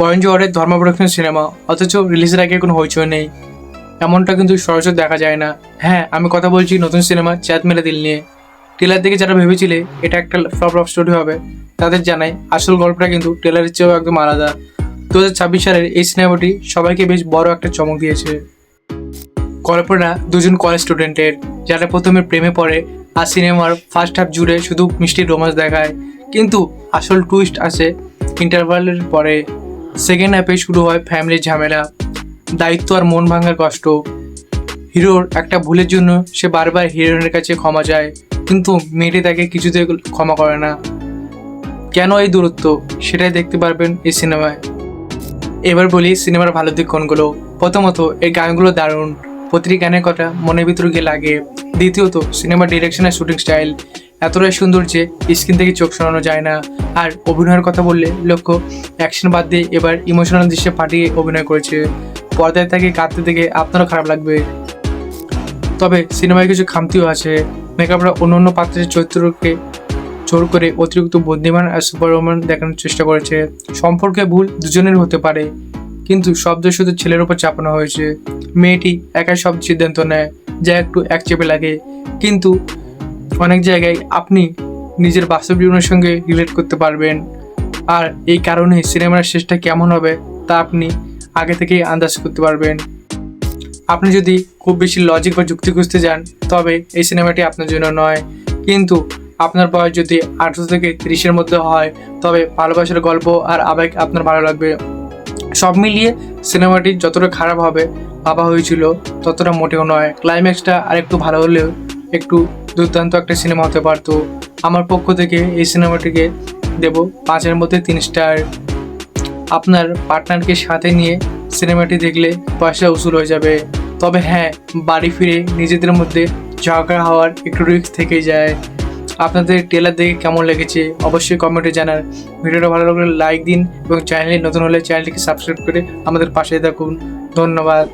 বয়ন জোহরের ধর্ম প্রোডাকশন সিনেমা, অথচ রিলিজের আগে কোনো হইচই নেই। এমনটা কিন্তু সরাসরি দেখা যায় না। হ্যাঁ, আমি কথা বলছি নতুন সিনেমা চাঁদ মেরে দিল নিয়ে। ট্রেলার দেখে যারা ভেবেছিলে এটা একটা ফ্লপ লাভ স্টোরি হবে, তাদের জানাই আসল গল্পটা কিন্তু ট্রেলারের চেয়েও একদম আলাদা। 2026 সালের এই সিনেমাটি সবাইকে বেশ বড় একটা চমক দিয়েছে। গল্পটা দুজন কলেজ স্টুডেন্টের, যারা প্রথমে প্রেমে পড়ে আর সিনেমার ফার্স্ট হাফ জুড়ে শুধু মিষ্টি রোমান্স দেখায়, কিন্তু আসল টুইস্ট আসে ইন্টারভালের পরে। সেকেন্ড হাফে শুরু হয় ফ্যামিলির ঝামেলা, দায়িত্ব আর মন ভাঙার কষ্ট। হিরোর একটা ভুলের জন্য সে বারবার হিরোইনের কাছে ক্ষমা চায়, কিন্তু মেয়েটি তাকে কিছুতে ক্ষমা করে না। কেন এই দূরত্ব, সেটাই দেখতে পারবেন এই সিনেমায়। এবার বলি সিনেমার ভালো দিক কোনগুলো। প্রথমত, এই গানগুলো দারুণ, প্রতিটি গানের কথা মনের ভিতরে গিয়ে লাগে। দ্বিতীয়ত, সিনেমার ডিরেকশন আর শুটিং স্টাইল এতটাই সুন্দর যে স্ক্রিন থেকে চোখ সরানো যায় না। আর অভিনয়ের কথা বললে লক্ষ্য অ্যাকশন বাদ দিয়ে এবার ইমোশনাল দৃশ্যে ফাটিয়ে অভিনয় করেছে। পর্দায় তাকে কাঁদতে দেখে আপনারও খারাপ লাগবে। তবে সিনেমায় কিছু খামতিও আছে। মেকআপরা অন্য অন্য পাত্রের চরিত্রকে জোর করে অতিরিক্ত বুদ্ধিমান আর সুপারম্যান দেখানোর চেষ্টা করেছে। সম্পর্কে ভুল দুজনের হতে পারে, কিন্তু শব্দ শুধু ছেলের উপর চাপানো হয়েছে। মেয়েটি একাই সব সিদ্ধান্ত নেয়, যা একটু একচেপে লাগে। কিন্তু অনেক জায়গায় আপনি নিজের বাস্তব জীবনের সঙ্গে রিলেট করতে পারবেন। আর এই কারণে সিনেমার শেষটা কেমন হবে তা আপনি আগে থেকেই আন্দাজ করতে পারবেন। আপনি যদি খুব বেশি লজিক বা যুক্তি খুঁজতে যান, তবে এই সিনেমাটি আপনার জন্য নয়। কিন্তু আপনার বয়স যদি 18 থেকে 30-এর মধ্যে হয়, তবে ভালোবাসার গল্প আর আবেগ আপনার ভালো লাগবে। সব মিলিয়ে সিনেমাটি যতটা খারাপ হবে ভাবা হয়েছিল, ততটা মোটেও নয়। ক্লাইম্যাক্সটা আর একটু ভালো হলেও একটু দুর্দান্ত একটা সিনেমা হতে পারতো। আমার পক্ষ থেকে এই সিনেমাটিকে দেব 5-এর মধ্যে 3 স্টার। আপনার পার্টনারকে সাথে নিয়ে সিনেমাটি দেখলে পয়সা উসুল হয়ে যাবে। তবে হ্যাঁ, বাড়ি ফিরে নিজেদের মধ্যে ঝগড়া হওয়ার একটু রিস্ক থেকেই যায়। আপনাদের ট্রেলার দেখে কেমন লেগেছে অবশ্যই কমেন্টে জানান। ভিডিওটা ভালো লাগলে লাইক দিন এবং চ্যানেলে নতুন হলে চ্যানেলটিকে সাবস্ক্রাইব করে আমাদের পাশে থাকুন। ধন্যবাদ।